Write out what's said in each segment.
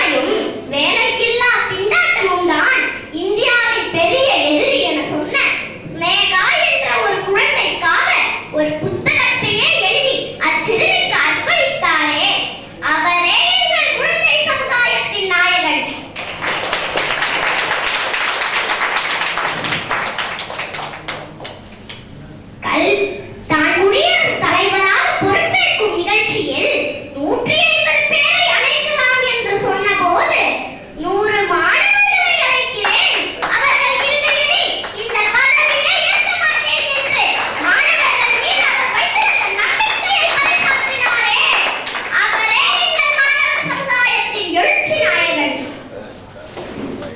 வறுமையும் வேலையில்லா திண்டாட்டமும் தான் இந்தியாவின் பெரிய எதிரி என சொன்ன ஸ்னேகா என்ற ஒரு குழந்தைக்காக ஒரு புத்தகத்தையே எழுதி அச்சிறுமிக்கு அர்ப்பணித்தாரே, அவரே எங்கள் குழந்தை சமுதாயத்தின் நாயகன். தான் குடியரசுத் தலைவராக பொறுப்பேற்கும் நிகழ்ச்சியில் 150 பேரை அழைக்கலாம் என்று சொன்ன போது 100 மாணவர்களை அழைக்கிறேன், அவர்கள் இல்லையெனில் இந்த பதவியை ஏற்க மாட்டேன் என்று மாணவர்கள் மீது அவர் வைத்திருந்த நம்பிக்கையை பறைசாற்றினாரே, அவரே எங்கள் மாணவர் சமுதாயத்தின் எழுச்சி நாயகன்.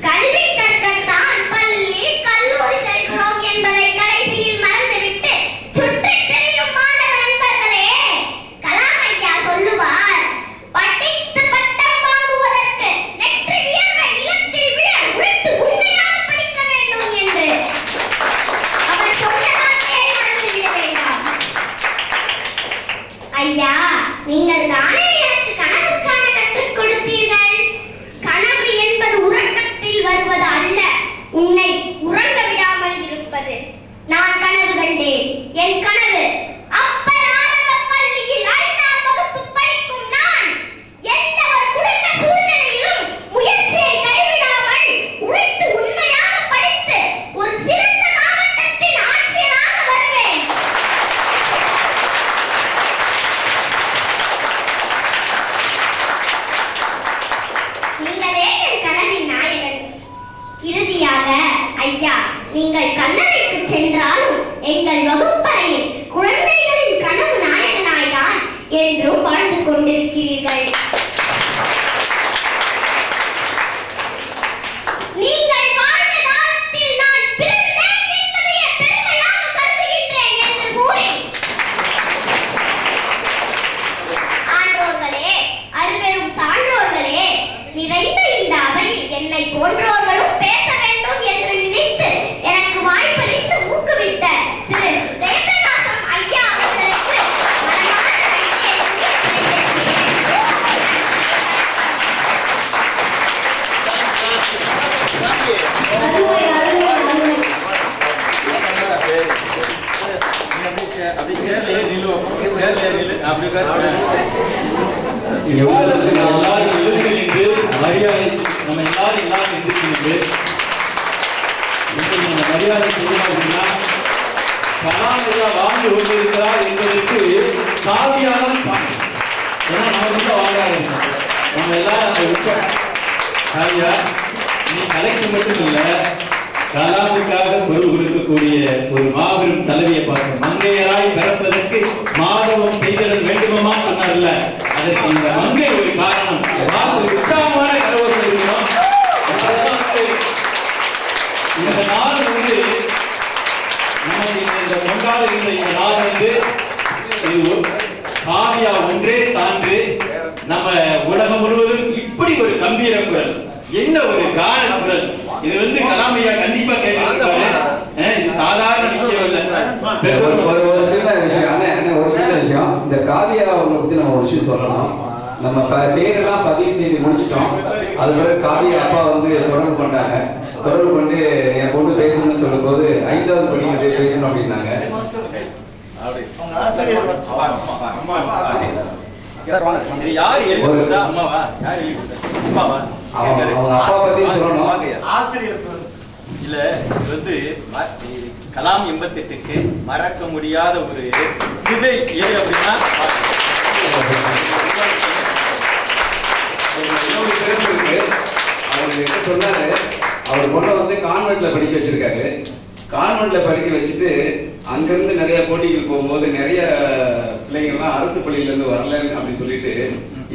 கல்வி கற்கத்தான் பள்ளி கல்லூரி செல்கிறோம் என்பதை கடைசியில் மறந்துவிட்டு சுற்றித் திரியும் மாணவ நண்பர்களே, கலாம் ஐயா சொல்லுவார், படித்து பட்டம் வாங்குவதற்கு நெற்றி வியர்வை நிலத்தில் விழ உழைத்து உண்மையாக படிக்க வேண்டும் என்று. அவர் சொன்ன வார்த்தையை மறந்துவிட வேண்டாம். ஐயா, நீங்கள் தானே எனக்கு கனவு காண கற்றுக் கொடுத்தீர்கள். கனவு என்பது உறக்கத்தில் வருவது அல்ல, உன்னை உறங்க விடாமல் இருப்பது. நான் கனவு கண்டேன். என் கனவு அப்பர் ஆரம்பப் பள்ளியில் 5ஆம் வகுப்பு படிக்கும் நான் எந்த ஒரு குடும்ப சூழ்நிலையிலும் முயற்சியை கைவிடாமல் உழைத்து உண்மையாக படித்து ஒரு சிறந்த மாவட்டத்தின் ஆட்சியராக வருவேன். நீங்களே என் கனவின் நாயகன். இறுதியாக ஐயா, நீங்கள் கல்லறைக்கு சென்றாலும் எங்கள் வகுப்பறையில் குழந்தைகளின் கனவு நாயகனாய்தான் என்றும் வாழ்ந்து கொண்டிருக்கிறீர்கள். நீங்கள் வாழ்ந்த காலத்தில் நான் பிறந்தேன் என்பதையே பெருமையாக கருதுகின்றேன் என்று கூறி, ஆன்றோர்களே, அருவெரும் சான்றோர்களே, நிறைந்த இந்த அவையில் என்னை போன்றோர்களும் பேச வேண்டும் என்று நினைத்து எனக்கு வாய்ப்பளித்து ஊக்குவித்த திரு ஜெயபிரகாசம் ஐயா அவர்களுக்கு மனமார்ந்த நன்றியை மரியாதை செய்யணும்னா கலாமையா வாழ்ந்து கொண்டிருக்கிறார் என்பதற்கு காவியாதான் சாமி. ஏன்னா நம்ம வாழ்றாரு, நம்ம எல்லாரும் காவியா, நீ கலைக்கு மட்டும் இல்ல, கலாமுக்காக பொருள் கொடுக்கக்கூடிய ஒரு மாபெரும் தலைவியை பார்க்க மங்கையராய் பிறப்பதற்கு மாதவம் செய்தல் வேண்டுமா சொன்னார்ல, அதற்கு இந்த மங்கை ஒரு காரணம். உற்சாகமான கடவுள் இருக்கணும். இந்த நாள் வந்து நமக்கு இந்த கொண்டாடுகின்ற இந்த நாள் வந்து காவியா ஒன்றே சான்று. நம்ம உலகம் முழுவதும் இப்படி ஒரு கம்பீர குரல், என்ன ஒரு கான குரல், இது வந்து கலாமையா கண்டிப்பா கேட்கிறாங்க. இது சாதாரண விஷயம் இல்ல. ஒரு சின்ன விஷயம், ஒரு சின்ன விஷயம், இந்த காவியா அவங்களை பத்தி நம்ம ஒரு விஷயம் சொல்லலாம். நம்ம பேரெல்லாம் பதிவு செய்து முடிச்சிட்டோம். அது பிறகு காவியா அப்பா வந்து தொடர்பு பண்ணாங்க. தொடர்பு கொண்டு என் பொண்ணு பேசணும்னு சொல்லும் போது 5வது படிக்கிறது பேசணும் அப்படின்னாங்க. கலாம் 88க்கு மறக்க முடியாத ஒரு விதை எது அப்படின்னா அவர் என்ன சொன்னாரு, அவர் பொண்ணை வந்து கான்வென்ட்ல படிக்க வச்சிருக்காரு. கான்வென்ட்ல படிக்க வச்சுட்டு அங்கிருந்து நிறைய போட்டிகள் போகும்போது நிறைய பிள்ளைங்கள்லாம் அரசு பள்ளியில இருந்து வரல அப்படின்னு சொல்லிட்டு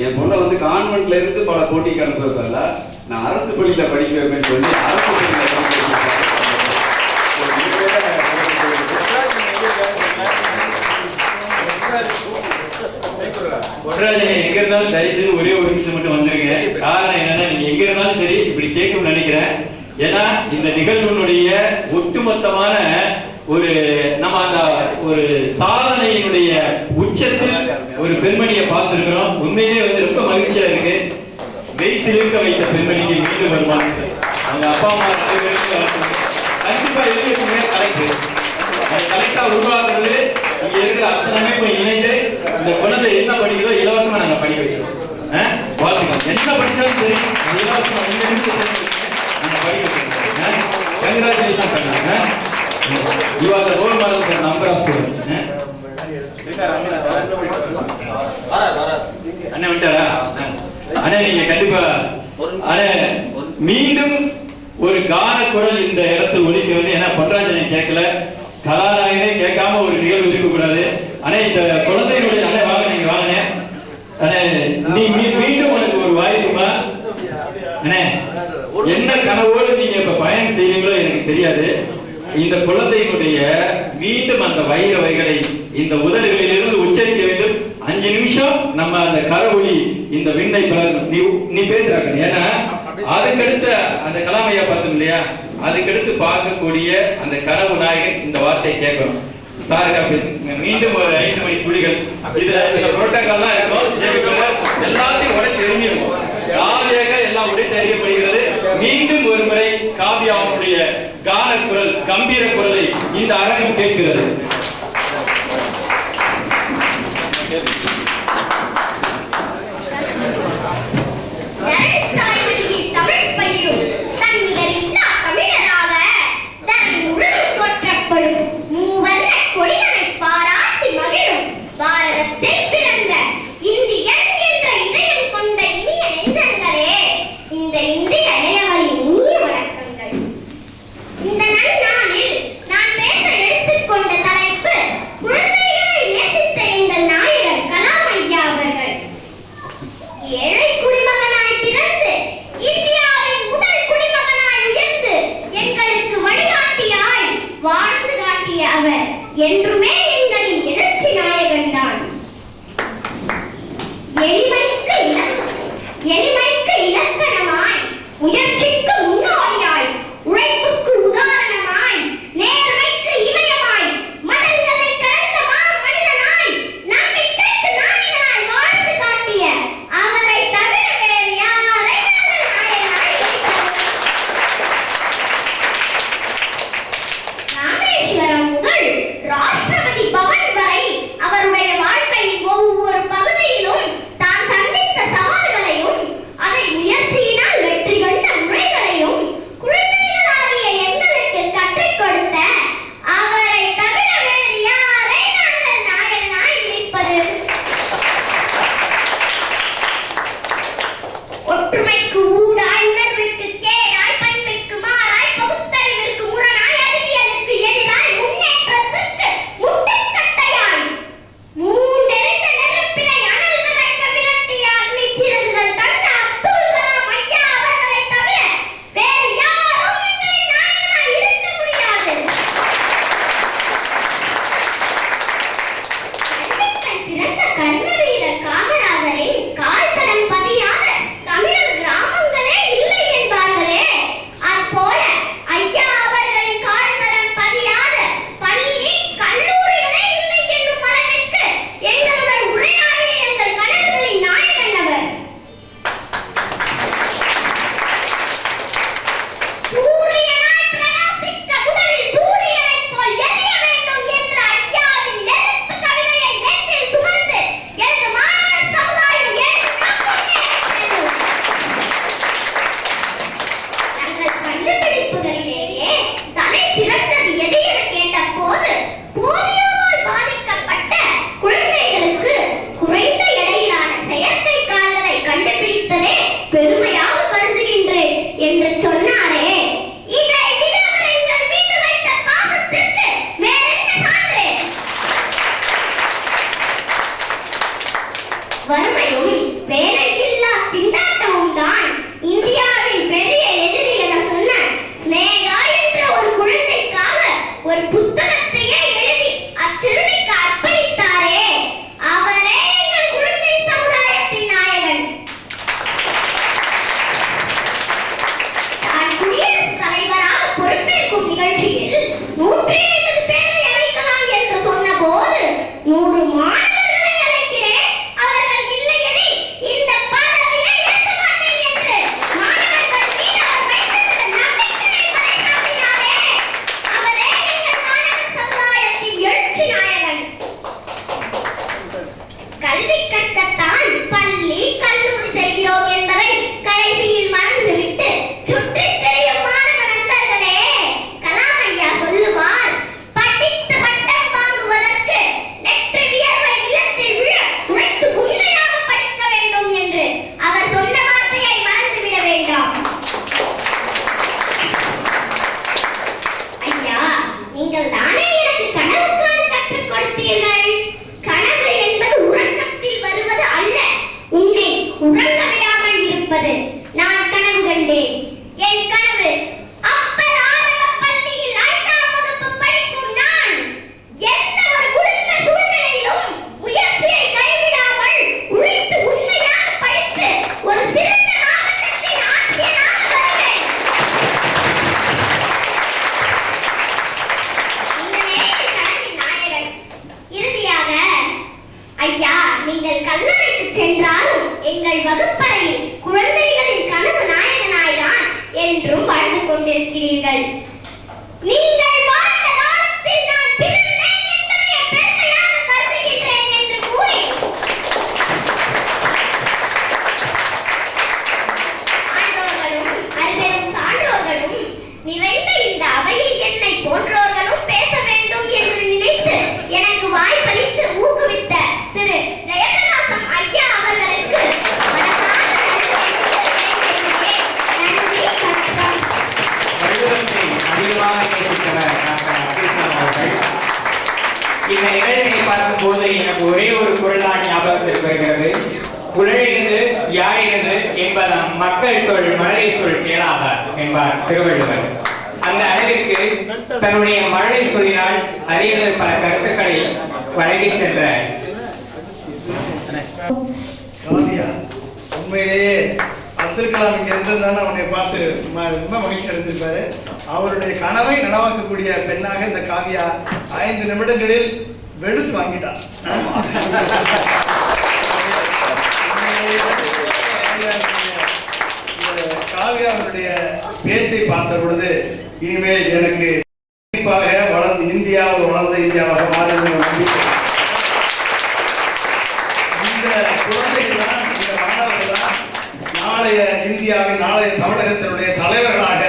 என் பொண்ணை வந்து கான்வென்ட்ல இருந்து பல போட்டிக்கு அனுப்புவதால நான் அரசு பள்ளியில படிக்க வைப்பேன்னு சொல்லி அரசு பள்ளியில படிக்க வச்சிருக்காரு. பொன்ராஜன் எங்க இருந்தாலும் தயவு செய்து ஒரே ஒரு நிமிஷம் மட்டும் வந்துருங்க. காரணம் என்னன்னா, நீங்க எங்க இருந்தாலும் சரி இப்படி கேட்கணும்னு நினைக்கிறேன். ஏன்னா இந்த நிகழ்வுடைய ஒட்டுமொத்தமான ஒரு நம்ம அந்த ஒரு சாதனையினுடைய உச்சத்தில் ஒரு பெண்மணியை பார்த்திருக்கிறோம். உண்மையிலே வந்து ரொம்ப மகிழ்ச்சியா இருக்கு. மெய் சிலிர்க்க வைத்த பெண்மணிக்கு மீண்டும் வருமானம் சார். அவங்க அப்பா அம்மா கண்டிப்பா எழுதிய கலெக்டர் கலெக்டா உருவாக்குறது இங்க இருக்கிற அத்தனை அமைப்பும் இணைந்து இந்த குழந்தை என்ன படிக்கிறதோ இலவசமா நாங்க படிக்க வச்சிருக்கோம். வாழ்த்துக்கள். என்ன படிச்சாலும் சரி இலவசமா நாங்க படிக்க வச்சிருக்கோம். கங்க்ராச்சுலேஷன் பண்ணாங்க. You are the role model for number of students. அண்ணா விட்டாரா? அண்ணா நீங்க கண்டிப்பா அண்ணா மீண்டும் ஒரு கான குரல் இந்த இடத்துல ஒலிக்க வந்து ஏன்னா பொன்ராஜனை கேட்கல கலாநாயகனே கேட்காம ஒரு நிகழ்வு இருக்கக்கூடாது. ஆனா இந்த குழந்தைகளுடைய அண்ணா வாங்க நீங்க வாங்க நீ மீண்டும் உனக்கு ஒரு வாய்ப்புமா அண்ணே என்ன கனவோடு நீங்க இப்ப பயணம் செய்வீங்களோ எனக்கு தெரியாது. இந்த குழந்தையினுடைய மீண்டும் அந்த வைர வைகளை இந்த உதடுகளிலிருந்து உச்சரிக்க வேண்டும். 5 நிமிஷம் நம்ம அந்த கரவொலி இந்த விண்ணை நீ பேசுறாங்க. ஏன்னா அதுக்கடுத்த அந்த கலாமையா பார்த்தோம் இல்லையா, அதுக்கடுத்து பார்க்கக்கூடிய அந்த கனவு நாயகன் இந்த வார்த்தையை கேட்கணும். சாருக்கா மீண்டும் ஒரு 5 மணி துளிகள் இதுல சில புரோட்டோகால்லாம் இருக்கும். எல்லாத்தையும் உடைச்சு எரிஞ்சிருக்கும். காவியாக எல்லாம் உடைத்து அறியப்படுகிறது. மீண்டும் ஒரு முறை காவியாவுடைய கான குரல் கம்பீர குரலை இந்த அரங்கம் கேட்கிறது. இந்த நன்னாளில் நான் பேச எடுத்துக்கொண்ட தலைவர் கொண்டிருக்கிறீர்கள். நீங்கள் வாழ்ந்த காலத்தில் நான் பிறந்தேன் என்பதை பெருமையாக கருதுகின்றேன் என்று கூறி அறிவெறும் சான்றோர்களும் நிறைந்த இந்த அவையில் என்னை போன்றோர்களும் பேச வேண்டும் என்று நினைத்து எனக்கு வாய்ப்பளித்து ஊக்குவித்த திரு ஜெயபிரகாசம் ஐயா அவர்களுக்கு இந்த நிகழ்ச்சியை பார்க்கும்போது எனக்கு ஒரே ஒரு குரல் தான் ஞாபகத்திற்கு வருகிறது. உழையினது யாழினது என்பதாம் மக்கள் சொல் மழலை சொல் கேளாதார் என்பார் திருவள்ளுவர். அந்த அளவிற்கு தன்னுடைய மழலை சொல்லினால் அறிய பல கருத்துக்களை வழங்கி சென்ற உண்மையிலேயே அப்துல் கலாம் இங்க இருந்திருந்தானே அவனை பார்த்து ரொம்ப மகிழ்ச்சி அடைந்திருப்பாரு. அவருடைய கனவை நனவாக்கக்கூடிய பெண்ணாக இந்த காவியா 5 நிமிடங்களில் வெளுத்து வாங்கிட்டார். காவியா அவருடைய பேச்சை பார்த்த பொழுது இனிமேல் எனக்கு கண்டிப்பாக இந்தியா ஒரு வளர்ந்த இந்தியாவாக மாறும் நம்பிக்கை. இந்த குழந்தைகள் தான், இந்த மாணவர்கள் தான் நாளைய இந்தியாவின், நாளைய தமிழகத்தினுடைய தலைவர்களாக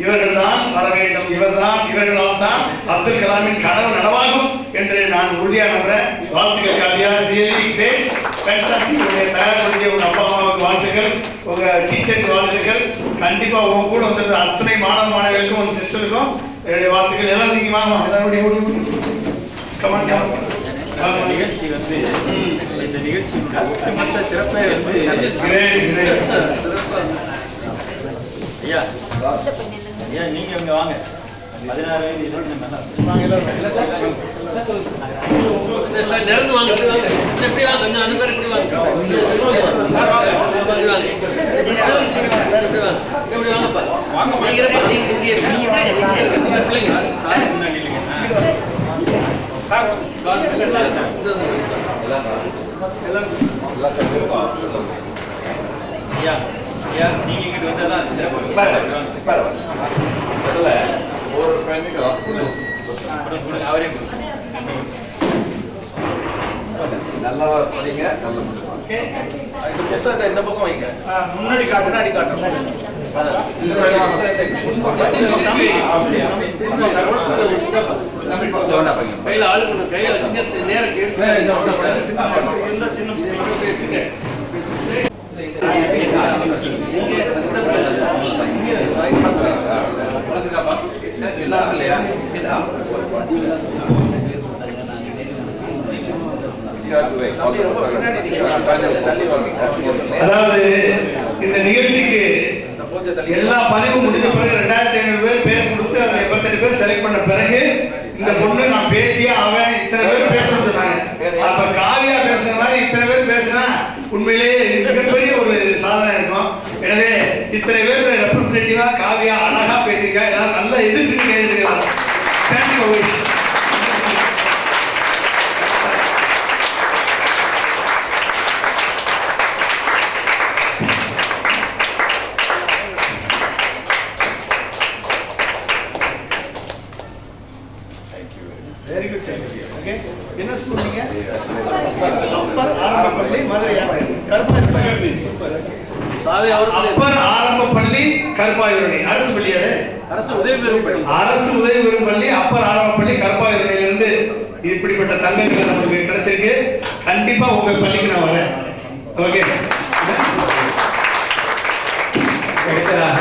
இவர்கள் தான் வர வேண்டும். இவர்களால் தான் அப்துல் கலாமின் கனவு நனவாகும் என்று நான் உறுதியாக நம்புறேன். வாழ்த்துக்கள் காவியா, ரியலி கிரேட், ஃபேண்டாஸ்டிக். உங்களுடைய தயாரிப்பு, உங்க அப்பா அம்மாவுக்கு வாழ்த்துக்கள், உங்க டீச்சருக்கு வாழ்த்துக்கள். கண்டிப்பா உங்க கூட வந்திருந்த அத்தனை மாணவர்களுக்கும் உங்க சிஸ்டருக்கும் என்னுடைய வாழ்த்துக்கள். எல்லாம் நீங்க வாங்க, எல்லாரும் கமெண்ட் நிகழ்ச்சி வந்து இந்த நிகழ்ச்சி ஒட்டுமொத்த சிறப்பை வந்து ஐயா ஐயா நீங்க இங்க வாங்க. 16 வயது 20 நடந்து வாங்க, எப்படி வாங்க, கொஞ்சம் அந்த பேர் எப்படி வாங்க, எப்படி வாங்கப்பா, நீங்க இங்கிட்டு வந்தாதான் அது சிறப்பு. ஒரு ஃப்ரெண்டுக்கு அவரே நல்லா படிங்க, நல்ல இந்த பக்கம் வைங்க, முன்னாடி காட்டுறோம். கையில ஆளு கையில சிங்கத்தை நேரம் அதாவது இந்த நிகழ்ச்சிக்கு எல்லா பதிவும் முடிஞ்ச பிறகு 2500 பேர் கொடுத்து அதுல 88 பேர் செலக்ட் பண்ண பிறகு இந்த பொண்ணு நான் பேசியே அவன் இத்தனை பேர் பேசணும் சொன்னாங்க. அப்ப காவியா பேசுற மாதிரி இத்தனை பேர் பேசினா உண்மையிலேயே மிகப்பெரிய ஒரு சாதனை இருக்கும். எனவே இத்தனை பேர் ரெப்ரஸன்டேட்டிவா காவியா அழகா பேசியிருக்கா. எல்லாரும் நல்லா எதிர்த்து பேசிருக்கலாம். Very good sir. ஓகே, என்ன ஸ்கூல் நீங்க? அப்பர் ஆரம்பப்பள்ளி மதுரையா? கருப்பாயூரணி. சூப்பர். அப்பர் ஆரம்பப்பள்ளி கருப்பாயூரணி. அரசு பள்ளி அது? அரசு உதவி பெறும் பள்ளி. அப்பர் ஆரம்பப்பள்ளி கருப்பாயூரணியிலிருந்து இப்படிப்பட்ட தங்கங்கள் நமக்கு கிடைச்சிருக்கு. கண்டிப்பா உங்க பள்ளிக்கு நான் வரேன். ஓகே. அடுத்ததாக